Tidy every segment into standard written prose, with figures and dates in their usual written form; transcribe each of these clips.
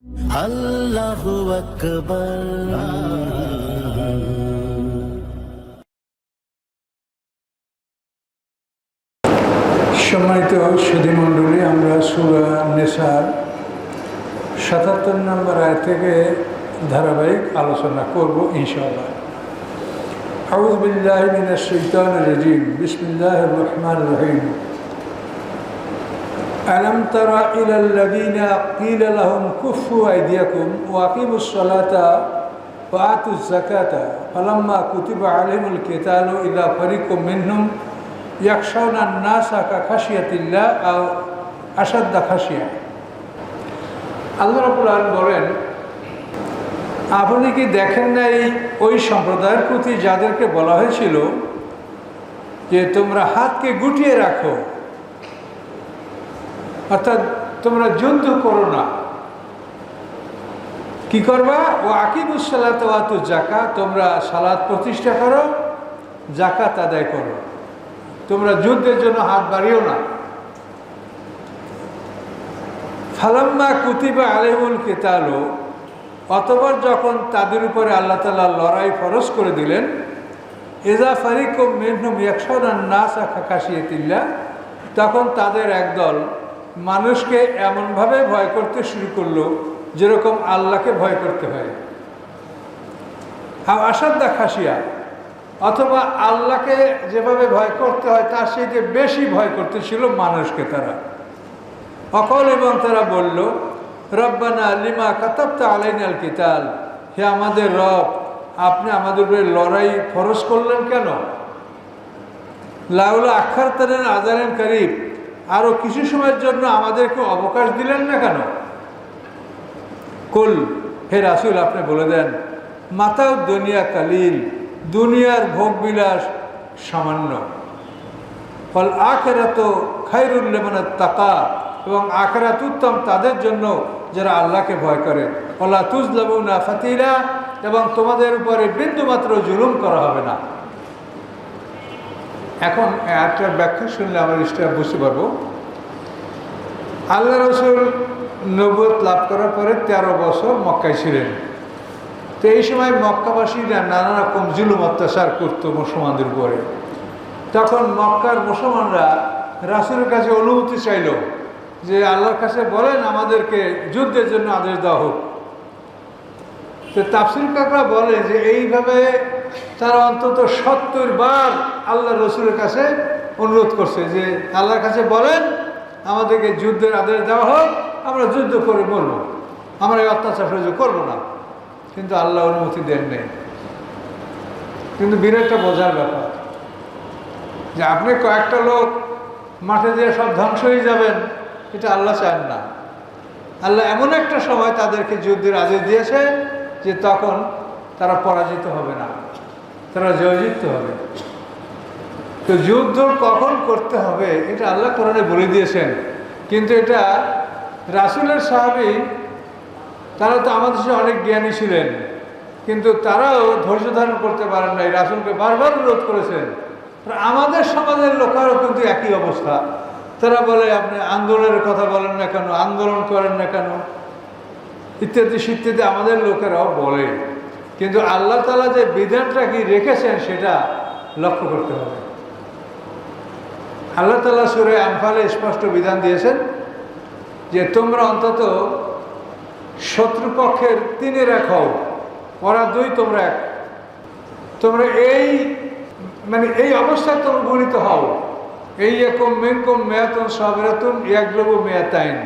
আল্লাহু আকবার। সম্মানিত সুধীমণ্ডলী, আমরা সূরা নিসার ৭৭ নম্বর আয়াত থেকে ধারাবাহিক আলোচনা করব ইনশাআল্লাহ। আউযু বিল্লাহি মিনাশ শাইতানির রাজীম। বিসমিল্লাহির রহমানির রহিম। আলাম তারা ইলাল্লাযীনা ক্বিলা লাহুম কুফফু আইদিয়াকুম ওয়া আকিমুস সালাতা ওয়া আতুজ যাকাতা ফালাম্মা কুতিবা আলাইহিমুল কিতালু ইযা ফারিকুম মিনহুম ইয়াখশাউনা আন-নাসা কাখাশিয়াতিল্লাহ আও আশাদ্দা খাশিয়া। আল্লাহ রাব্বুল আলামিন বলেন, আপনি কি দেখেন নাই ওই সম্প্রদায়ের প্রতি যাদেরকে বলা হয়েছিল যে তোমরা হাতকে গুটিয়ে রাখো, অর্থাৎ তোমরা যুদ্ধ করো না, কি করবা? ও আকিমুস সালাত ওয়া আতুজ যাকাত, তোমরা সালাত প্রতিষ্ঠা করো, যাকাত আদায় করো, তোমরা যুদ্ধের জন্য হাত বাড়িও না। ফালাম্মা কুতিবা আলাইহিমুল কিতালু, অতঃপর যখন তাদের উপরে আল্লাহ তাআলা লড়াই ফরজ করে দিলেন, ইযা ফারিকুম মিনহুম ইয়াখশাউনা আন-নাসা কাখাশিয়াতিল্লাহ, তখন তাদের একদল মানুষকে এমনভাবে ভয় করতে শুরু করলো যেরকম আল্লাহকে ভয় করতে হয়। আও আশাদ্দা খাশিয়া, অথবা আল্লাহকে যেভাবে ভয় করতে হয় তার চাইতে বেশি ভয় করতেছিল মানুষকে তারা। অকল, এবং তারা বলল, রব্বানা লিমা কাতাবতা আলাইনাল কিতাল, হে আমাদের রব, আপনি আমাদের উপরে লড়াই ফরজ করলেন কেন? লাউলা আখারতানা আজালান করিব, আরও কিছু সময়ের জন্য আমাদেরকে অবকাশ দিলেন না কেন? কুল, হে রাসূল, আপনি বলে দেন, মাতাউ দুনিয়া কালিল, দুনিয়ার ভোগবিলাস সামান্য, ফল আখিরাত খায়রুল লিমান ইত্তাকা, এবং আখিরাত উত্তম তাদের জন্য যারা আল্লাহকে ভয় করে। ওয়ালা তুজলামুনা ফাতিলা, এবং তোমাদের উপরে বিন্দুমাত্র জুলুম করা হবে না। এখন একটা ব্যাখ্যা শুনলে আমরা জিনিসটা বুঝতে পারবো। আল্লাহ রাসূল নবুয়ত লাভ করার পরে 13 বছর মক্কায় ছিলেন। তো এই সময় মক্কাবাসীরা নানা রকম জুলুম অত্যাচার করতো মুসলমানদের উপরে। তখন মক্কার মুসলমানরা রাসূলের কাছে অনুমতি চাইল যে আল্লাহর কাছে বলেন আমাদেরকে যুদ্ধের জন্য আদেশ দেওয়া হোক। তো তাফসীরকাররা বলে যে এইভাবে তারা অন্তত 70 বার আল্লাহ রসুলের কাছে অনুরোধ করছে যে আল্লাহর কাছে বলেন আমাদেরকে যুদ্ধের আদেশ দেওয়া হোক, আমরা যুদ্ধ করে মরবো, আমরা এই অত্যাচার সহ্য করবো না। কিন্তু আল্লাহ অনুমতি দেন নেই। কিন্তু বিরাটটা বোঝার ব্যাপার যে আপনি কয়েকটা লোক মাঠে দিয়ে সব ধ্বংস হয়ে যাবেন, এটা আল্লাহ চান না। আল্লাহ এমন একটা সময় তাদেরকে যুদ্ধের আদেশ দিয়েছে যে তখন তারা পরাজিত হবে না, তারা জয়যুক্ত হবে। তো যুদ্ধ কখন করতে হবে এটা আল্লাহ কোরআনে বলে দিয়েছেন। কিন্তু এটা রাসূলের সাহাবী, তারা তো আমাদের সাথে অনেক জ্ঞানী ছিলেন, কিন্তু তারাও ধৈর্য ধারণ করতে পারেন নাই, রাসূলকে বারবার অনুরোধ করেছেন। আমাদের সমাজের লোকেরও কিন্তু একই অবস্থা। তারা বলে আপনি আন্দোলনের কথা বলেন না কেন, আন্দোলন করেন না কেন, ইত্যাদি ইত্যাদি আমাদের লোকেরাও বলে। কিন্তু আল্লাহ তাআলা যে বিধানটা কি রেখেছেন সেটা লক্ষ্য করতে হবে। আল্লাহ তাআলা সূরা আনফালে স্পষ্ট বিধান দিয়েছেন যে তোমরা অন্তত শত্রুপক্ষের 3 হও, ওরা 2, তোমরা 1। তোমরা এই অবস্থায় তোমরা উপনীত হও। এই একম মিনকুম মিয়াতুন সাবিরাতুন ইয়াগলিবু মিয়াতাইন,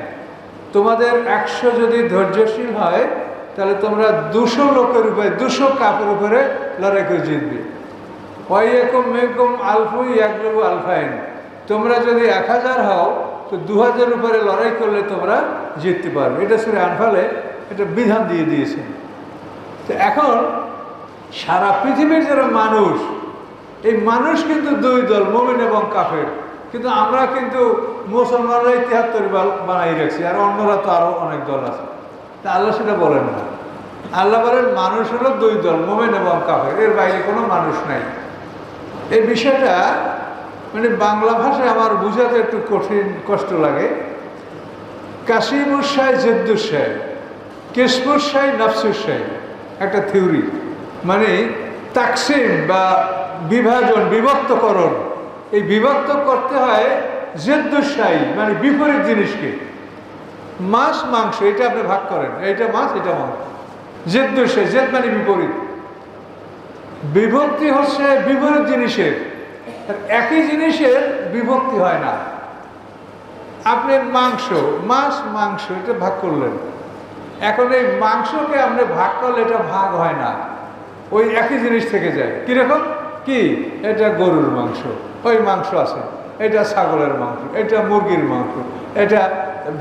তোমাদের 100 যদি ধৈর্যশীল হয় তাহলে তোমরা 200 লোকের উপরে, 200 কাফের উপরে লড়াই করে জিতবে। ওয়াই একম মিনকুম আলফু ইয়াগলিবু আলফাইন, তোমরা যদি 1000 হও তো 2000 উপরে লড়াই করলে তোমরা জিততে পারবে। এটা সূরা আনফালে এটা বিধান দিয়ে দিয়েছেন। তো এখন সারা পৃথিবীর যারা মানুষ, এই মানুষ কিন্তু 2 দল, মুমিন এবং কাফের। কিন্তু আমরা কিন্তু মুসলমানরাই 73 বানাই রাখছি, আর অন্যরা তো আরও অনেক দল আছে। তা আল্লাহ সেটা বলেন না। আল্লাহ বলেন মানুষ হলো 2 দল, মুমিন এবং কাফের, এর বাইরে কোনো মানুষ নাই। এই বিষয়টা মানে বাংলা ভাষায় আমার বুঝাতে একটু কষ্ট লাগে। কাশিমুস শাহ জেদ্দুস শাহ, কিসমুসাই নফসুসাই একটা থিওরি, মানে তাকসিম বা বিভাজন, বিভক্তকরণ। এই বিভক্ত করতে হয় জেদ্দুসাই, মানে বিপরীত জিনিসকে। মাছ মাংস এটা আপনি ভাগ করেন, এটা মাছ এটা মাংস। জেদ্দুসাই, জেদ মানে বিপরীত, বিভক্তি হচ্ছে বিপরীত জিনিসের। একই জিনিসের বিভক্তি হয় না। আপনি মাংস, মাছ মাংস এটা ভাগ করলেন, এখন এই মাংসকে আপনি ভাগ করলে এটা ভাগ হয় না, ওই একই জিনিস থেকে যায়। কিরকম কি, এটা গরুর মাংস, ওই মাংস আছে, এটা ছাগলের মাংস, এটা মুরগির মাংস, এটা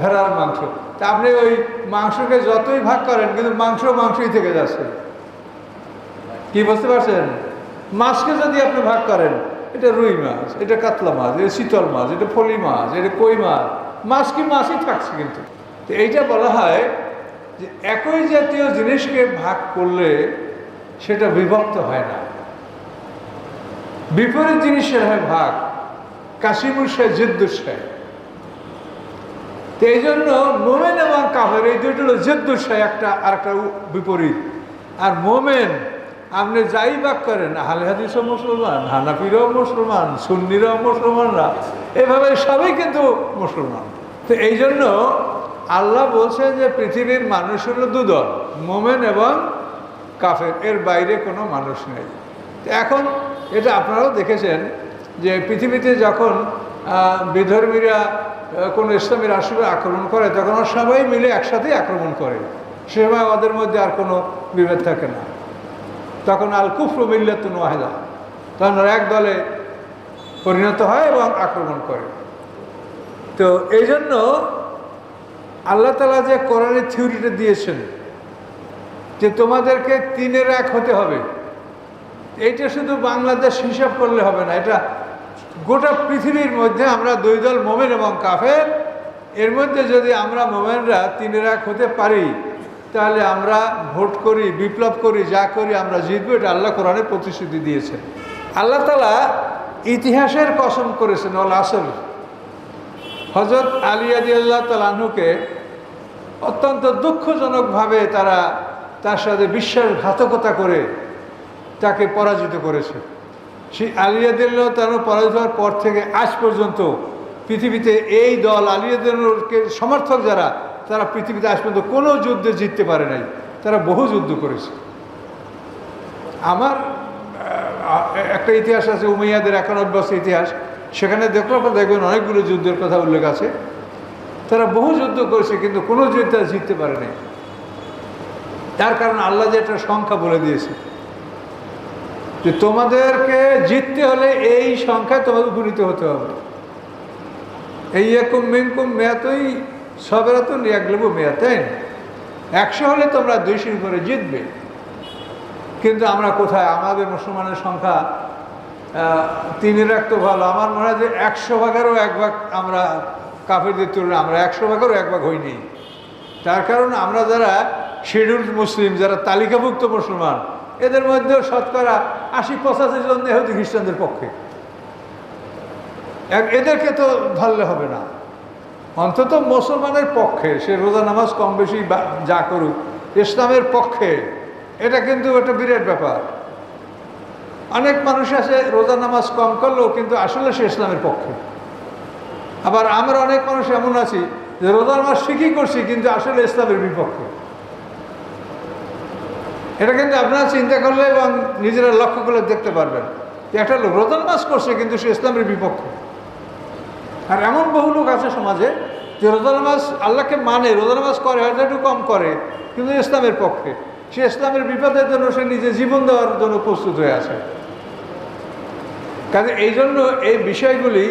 ভেড়ার মাংস। তা আপনি ওই মাংসকে যতই ভাগ করেন কিন্তু মাংস মাংসই থেকে যাচ্ছে। কি বুঝতে পারছেন? মাছকে যদি আপনি ভাগ করেন, এটা রুই মাছ, এটা কাতলা মাছ, এটা শীতল মাছ, এটা ফলি মাছ, এটা কই মাছ, মাছ কি মাছই থাকছে। কিন্তু এইটা বলা হয় যে একই জাতীয় জিনিসকে ভাগ করলে সেটা বিভক্ত হয় না, বিপরীত জিনিসের হয় ভাগ। কাশিমুসায় জেদ্দুসায়। তো এই জন্য মোমেন এবং কাফের এই দুটো হলো জেদ্দুসায়, একটা আর একটা বিপরীত। আর মোমেন আপনি যাই ভাগ করেন, আহলে হাদিসও মুসলমান, হানাফিরাও মুসলমান, সুন্নিরাও মুসলমানরা, এভাবে সবাই কিন্তু মুসলমান। তো এই জন্য আল্লাহ বলছেন যে পৃথিবীর মানুষ হলো দুদল, মোমেন এবং কাফের, এর বাইরে কোনো মানুষ নেই। তো এখন এটা আপনারাও দেখেছেন যে পৃথিবীতে যখন বিধর্মীরা কোনো ইসলামী রাষ্ট্রে আক্রমণ করে, তখন সবাই মিলে একসাথেই আক্রমণ করে। সে সময় ওদের মধ্যে আর কোনো বিভেদ থাকে না, তখন আল কুফরু মিল্লাতুন ওয়াহিদা, তখন ওরা এক দলে পরিণত হয় এবং আক্রমণ করে। তো এই জন্য আল্লাহ তাআলা যে কোরআনের থিওরিটা দিয়েছেন যে তোমাদেরকে 3-এর 1 হতে হবে, এইটা শুধু বাংলাদেশ হিসাব করলে হবে না, এটা গোটা পৃথিবীর মধ্যে আমরা দুই দল, মোমেন এবং কাফের। এর মধ্যে যদি আমরা মোমেনরা 3-এর 1 হতে পারি, তাহলে আমরা ভোট করি, বিপ্লব করি, যা করি আমরা জিতবো। এটা আল্লাহ কোরআনে প্রতিশ্রুতি দিয়েছেন। আল্লাহ তাআলা ইতিহাসের কসম করেছেন, ওয়াল আসর। হযরত আলী রাদিয়াল্লাহু তাআলা আনহুকে অত্যন্ত দুঃখজনকভাবে তার সাথে বিশ্বাসঘাতকতা করে তাকে পরাজিত করেছে। সেই আলী রাদিয়াল্লাহু তাআলা পরাজিত হওয়ার পর থেকে আজ পর্যন্ত পৃথিবীতে এই দল আলী রাদিয়াল্লাহুকে সমর্থক যারা, তারা পৃথিবীতে আজ পর্যন্ত কোনো যুদ্ধে জিততে পারে নাই। তারা বহু যুদ্ধ করেছে। আমার একটা ইতিহাস আছে, উমাইয়াদের 91 বছর ইতিহাস, সেখানে দেখবেন অনেকগুলো যুদ্ধের কথা উল্লেখ আছে। তারা বহু যুদ্ধ করেছে কিন্তু কোনো যুদ্ধে জিততে পারে নাই। তার কারণ আল্লাহ যে একটা সংখ্যা বলে দিয়েছে যে তোমাদেরকে জিততে হলে এই সংখ্যায় তোমাদের উপনীত হতে হবে। এই একুম মিনকুম মেয়াতই সবেরাতুন ইয়াগলিবু মেয়াতাইন, 100 হলে তোমরা 200 উপরে জিতবে। কিন্তু আমরা কোথায়, আমাদের মুসলমানের সংখ্যা 3-এর 1 তো ভালো, আমার মনে হয় যে 100 ভাগেরও 1 ভাগ আমরা কাফেরদের তুলনায় আমরা 100 ভাগেরও 1 ভাগ হইনি। তার কারণ আমরা যারা শিডিউলড মুসলিম, যারা তালিকাভুক্ত মুসলমান, এদের মধ্যেও শতকরা 80-85 জন ইহুদি খ্রিস্টানদের পক্ষে। এদেরকে তো ধরলে হবে না, অন্তত মুসলমানের পক্ষে সে রোজা নামাজ কম বেশি যা করুক, ইসলামের পক্ষে, এটা কিন্তু একটা বিরাট ব্যাপার। অনেক মানুষ আছে রোজা নামাজ কম করলেও কিন্তু আসলে সে ইসলামের পক্ষে। আবার আমরা অনেক মানুষ এমন আছি যে রোজা নামাজ ঠিকই করছি কিন্তু আসলে ইসলামের বিপক্ষে। এটা কিন্তু আপনারা চিন্তা করলে এবং নিজেরা লক্ষ্য করলে দেখতে পারবেন যে একটা লোক রোজা নামাজ করছে কিন্তু সে ইসলামের বিপক্ষে। আর এমন বহু লোক আছে সমাজে যে রোজা নামাজ আল্লাহকে মানে, রোজা নামাজ করে, হয়তো একটু কম করে, কিন্তু ইসলামের পক্ষে। সে ইসলামের বিপদের জন্য সে নিজে জীবন দেওয়ার জন্য প্রস্তুত হয়ে আছে। কাজে এই জন্য এই বিষয়গুলি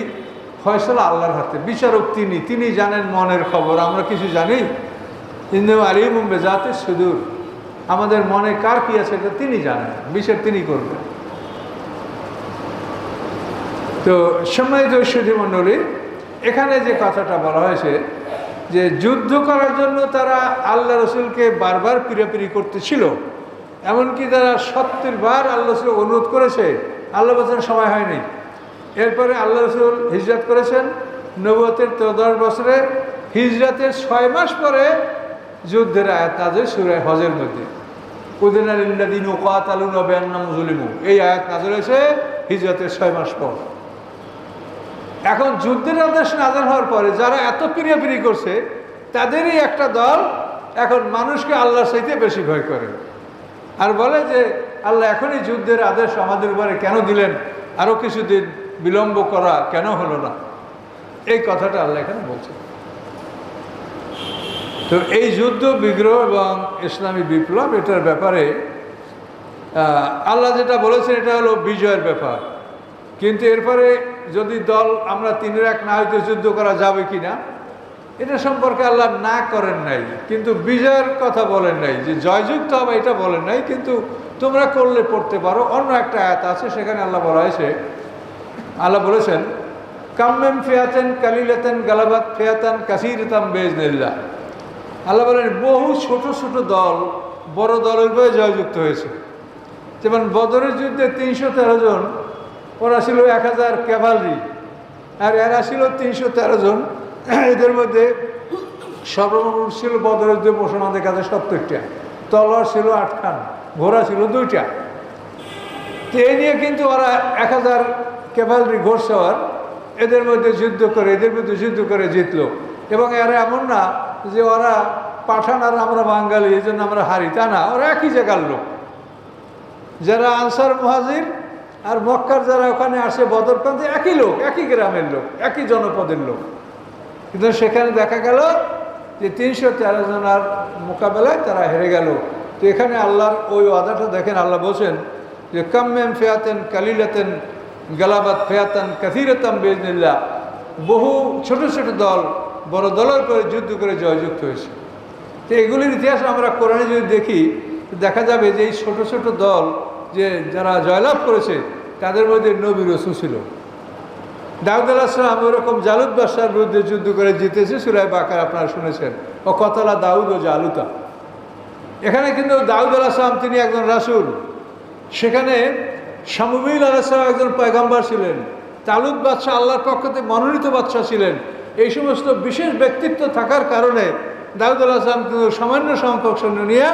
ফয়সালা আল্লাহর হাতে, বিচারক তিনি জানেন মনের খবর, আমরা কিছু জানি। ইন্নাহু আলিমুম বিযাতিস সুদূর, আমাদের মনে কার কি আছে এটা তিনি জানেন, বিচার তিনি করবেন। তো সম্মানিত সুধী মণ্ডলী, এখানে যে কথাটা বলা হয়েছে যে যুদ্ধ করার জন্য তারা আল্লাহ রসুলকে বারবার পিড়াপিড়ি করতেছিল, এমনকি তারা 70 বার আল্লাহ রসুল অনুরোধ করেছে, আল্লাহ বলছেন সময় হয়নি। এরপরে আল্লাহ রসুল হিজরত করেছেন নবুয়তের 13 বছরে, হিজরতের 6 মাস পরে যুদ্ধের আয়াত নাযিল সূরা হজের মধ্যে। উযিনা লিল্লাযীনা ক্বাতালুনা বিআন্নাহুম যুলিমু, এই আয়াত নাযিল হয়েছে হিজরতের 6 মাস পর। এখন যুদ্ধের আদেশ নাযিল হওয়ার পরে যারা এত পিরিয়াপিরি করছে তাদেরই একটা দল এখন মানুষকে আল্লাহর চাইতে বেশি ভয় করে আর বলে যে আল্লাহ এখনই যুদ্ধের আদেশ আমাদের উপরে কেন দিলেন, আরও কিছুদিন বিলম্ব করা কেন হলো না? এই কথাটা আল্লাহ এখানে বলছেন। তো এই যুদ্ধ বিগ্রহ এবং ইসলামী বিপ্লব এটার ব্যাপারে আল্লাহ যেটা বলেছেন এটা হলো বিজয়ের ব্যাপার, কিন্তু এরপরে যদি দল আমরা 3-1 না হইতে যুদ্ধ করা যাবে কি না এটা সম্পর্কে আল্লাহ না করেন নাই, কিন্তু বিজয়ের কথা বলেন নাই, যে জয়যুক্ত হবে এটা বলেন নাই, কিন্তু তোমরা করলে পড়তে পারো। অন্য একটা আয়াত আছে সেখানে আল্লাহ বলা হয়েছে, আল্লাহ বলেছেন কাম্মেম ফিয়াতেন কালিলাতেন গালাবাত ফিয়াতান কাসীরাতাম বিইজনিল্লাহ। আল্লাহ বলেন বহু ছোট ছোট দল বড় দলের উপরে জয়যুক্ত হয়েছে। যেমন বদরের যুদ্ধে 313 জন, ওরা ছিল 1000 ক্যাভালরি, আর এরা ছিল 313 জন। এদের মধ্যে সর্বমোট ছিল বদরের যুদ্ধে মুসলমানদের কাছে 70টা, তলোয়ার ছিল 8 খান, ঘোড়া ছিল 2টা। তো এই নিয়ে কিন্তু ওরা 1000 ক্যাভালরি ঘোড়সওয়ার এদের মধ্যে যুদ্ধ করে জিতলো। এবং এরা এমন না যে ওরা পাঠান আর আমরা বাঙালি এই জন্য আমরা হারি, তা না, ওরা একই জায়গার লোক। যারা আনসার মুহাজির আর মক্কার যারা ওখানে আসে বদরপ্রান্তে একই লোক, একই গ্রামের লোক, একই জনপদের লোক, কিন্তু সেখানে দেখা গেল যে 313 জনের মোকাবেলায় তারা হেরে গেল। তো এখানে আল্লাহর ওই ওয়াদাটা দেখেন, আল্লাহ বলছেন যে কাম্মেম ফিয়াতেন কালিলাতেন গালাবাত ফিয়াতান কাসীরাতাম বিইজনিল্লাহ, বহু ছোট ছোট দল বড় দলের করে যুদ্ধ করে জয়যুক্ত হয়েছে। তো এগুলির ইতিহাস আমরা কোরআনে যদি দেখি দেখা যাবে যে এই ছোট ছোট দল যে যারা জয়লাভ করেছে তাদের মধ্যে নবী রাসূল ছিল। দাউদ আলাইহিস সালাম ওরকম জালুত বাদশার বিরুদ্ধে যুদ্ধ করে জিতেছে, সূরা বাকারা আপনারা শুনেছেন, ও কতালা দাউদ ও জালুতা। এখানে কিন্তু দাউদ আলাইহিস সালাম তিনি একজন রাসূল, সেখানে শামুইল আলাইহিস সালাম একজন পয়গম্বর ছিলেন, তালুত বাদশাহ আল্লাহর পক্ষ থেকে মনোনীত বাদশাহ ছিলেন। এই সমস্ত বিশেষ ব্যক্তিত্ব থাকার কারণে দাউদ আলাইহিস সালাম কিন্তু সামান্য সংখ্যক সৈন্য নিয়ে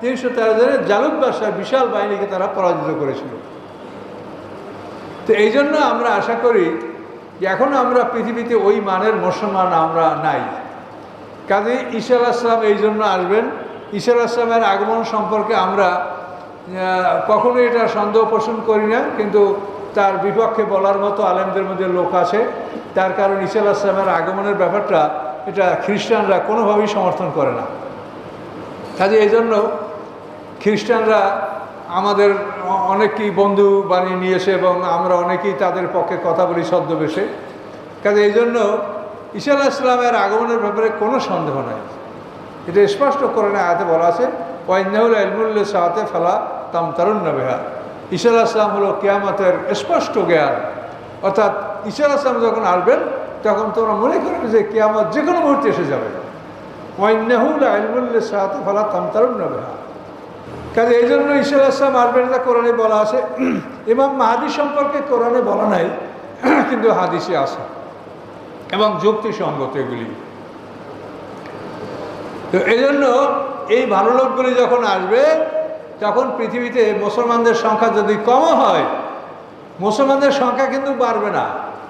313 জনের জালুত বাদশার বিশাল বাহিনীকে তারা পরাজিত করেছিল। তো এই জন্য আমরা আশা করি যে এখন আমরা পৃথিবীতে ওই মানের মুসলমান আমরা নাই। কাজে ঈসা আলাইহিস সালাম এই জন্য আসবেন। ঈসা আলাইহিস সালামের আগমন সম্পর্কে আমরা কখনোই এটা সন্দেহ পোষণ করি না, কিন্তু তার বিপক্ষে বলার মতো আলেমদের মধ্যে লোক আছে। তার কারণ ঈসা আলাইহিস সালামের আগমনের ব্যাপারটা এটা খ্রিস্টানরা কোনোভাবেই সমর্থন করে না। কাজে এই জন্য খ্রিস্টানরা আমাদের অনেকেই বন্ধু বানিয়ে নিয়েছে এবং আমরা অনেকেই তাদের পক্ষে কথা বলি ছদ্মবেশে। কাজে এই জন্য ঈসা আলাইহিস সালামের আগমনের ব্যাপারে কোনো সন্দেহ নাই, এটা স্পষ্ট করে আয়াতে বলা আছে, ওয়াইন্নাহু ইলমুল লিসাআতি ফালা তামতারুন্না বিহা। ঈসা আলাইহিস সালাম হলো কিয়ামতের স্পষ্ট জ্ঞান, অর্থাৎ ঈসা আলাইহিস সালাম যখন আসবেন তখন তোমরা মনে করবে যে কিয়ামত যে কোনো মুহূর্তে এসে যাবে। ওয়াইন্নাহু ইলমুল লিসাআতি ফালা তামতারুন্না বিহা। কাজে এই জন্য ঈসা আলাইহিস সালাম আসবেন, এটা কোরআনে বলা আছে। ইমাম মাহদী সম্পর্কে কোরআনে বলা নাই, কিন্তু হাদিসে আছে এবং যুক্তিসঙ্গত এগুলি। তো এই জন্য এই ভালো লোকগুলি যখন আসবে তখন পৃথিবীতে মুসলমানদের সংখ্যা যদি কম হয়, মুসলমানদের সংখ্যা কিন্তু বাড়বে না।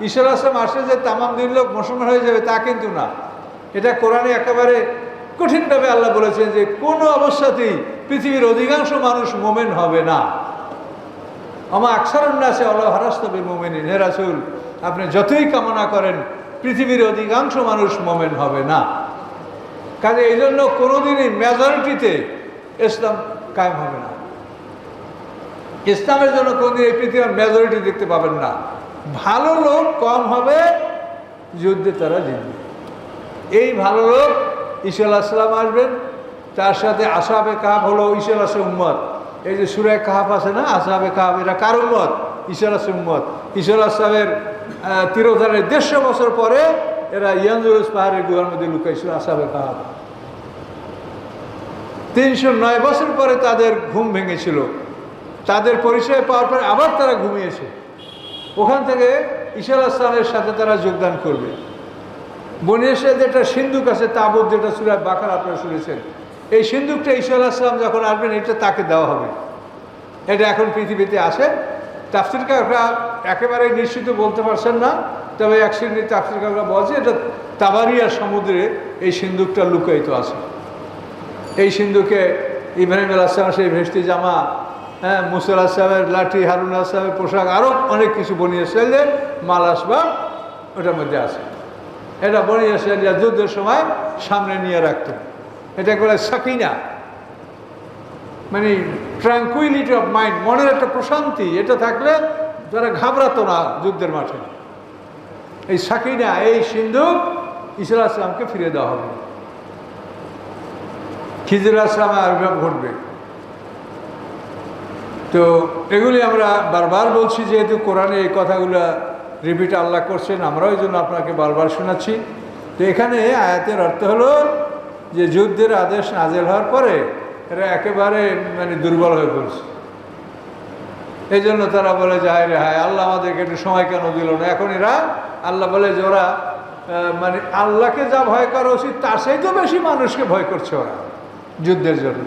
ঈসা আলাইহিস সালাম আসলে যে তামাম দিন লোক মুসলমান হয়ে যাবে তা কিন্তু না। এটা কোরআনে একেবারে কঠিনভাবে আল্লাহ বলেছেন যে কোনো অবস্থাতেই পৃথিবীর অধিকাংশ মানুষ মোমেন হবে না। আমা আকসারুন নাসি ওয়ালাউ হারাসতা বিমুমিনিন, হে রাসূল আপনি যতই কামনা করেন পৃথিবীর অধিকাংশ মানুষ মোমেন হবে না। কাজে এই জন্য কোনোদিনই মেজরিটিতে ইসলাম কায়েম হবে না। ইসলামের জন্য কোনোদিন এই পৃথিবীর মেজরিটি দেখতে পাবেন না। ভালো লোক কম হবে, যুদ্ধে তারা জিতবে। এই ভালো লোক ঈসা আলাইহিস সালাম আসবেন, তার সাথে আসহাবে কাহাফ হলো ঈসা আলাইহিস উম্মত। এই যে সূরা কাহাফ আছে না, আসহাবে কাহাফ, এরা কার উম্মত? ঈসা আলাইহিস উম্মত। ঈসা আলাইহিস সালামের তিরোধানের 150 বছর পরে এরা ইয়ানজুরুস পাহাড়ের গুহার মধ্যে লুকাইছিল, আসহাবে কাহাফ। 309 বছর পরে তাদের ঘুম ভেঙেছিল, তাদের পরিচয় পাওয়ার পরে আবার তারা ঘুমিয়েছে। ওখান থেকে ঈসা আলাইহিস সালামের সাথে তারা যোগদান করবে। বনিয়াসে যেটা সিন্ধুক আছে, তাবুত, যেটা সূরা বাকারা আপনারা শুনেছেন, এই সিন্দুকটা ঈসা আলাইহিস সালাম যখন আসবেন এটা তাকে দেওয়া হবে। এটা এখন পৃথিবীতে আসে। তাফসীরকাররা একেবারে নিশ্চিত বলতে পারছেন না, তবে এক শ্রেণীর তাফসীরকাররা বলছে এটা তাবারিয়া সমুদ্রে এই সিন্দুকটা লুকায়িত আছে। এই সিন্দুকে ইব্রাহিম আলাইহিস সালামের সেই ভেস্তি জামা, হ্যাঁ, মুসা আলাইহিস সালামের লাঠি, হারুন আলাইহিস সালামের পোশাক, আরও অনেক কিছু বনি ইসরাঈলের মাল আসবাব ওটার মধ্যে আছে। এটা বনি ইসরাঈলরা যুদ্ধের সময় সামনে নিয়ে রাখতেন। এটা বলে সাকিনা, মানে ট্রাঙ্কুইলিটি অফ মাইন্ড, মনের একটা প্রশান্তি। এটা থাকলে যারা ঘাবড়াতো না যুদ্ধের মাঠে। এই সাকিনা, এই সিন্দুক ঈসা আলাইহিস সালামকে ফিরে দেওয়া হবে। খিজির আলাইহিস সালামের আবির্ভাব ঘটবে। তো এগুলি আমরা বারবার বলছি, যেহেতু কোরআনে এই কথাগুলো রিপিট আল্লাহ করছেন, আমরাও এই জন্য আপনাকে বারবার শোনাচ্ছি। তো এখানে আয়াতের অর্থ হলো যে যুদ্ধের আদেশ নাজেল হওয়ার পরে এরা একেবারে মানে দুর্বল হয়ে পড়ছে। এই জন্য তারা বলে যে হায় রে হায়, আল্লাহ আমাদেরকে একটু সময় কেন দিল না। এখন এরা আল্লাহ বলে যে ওরা মানে আল্লাহকে যা ভয় করা উচিত তার চাইতেও বেশি মানুষকে ভয় করছে ওরা যুদ্ধের জন্য।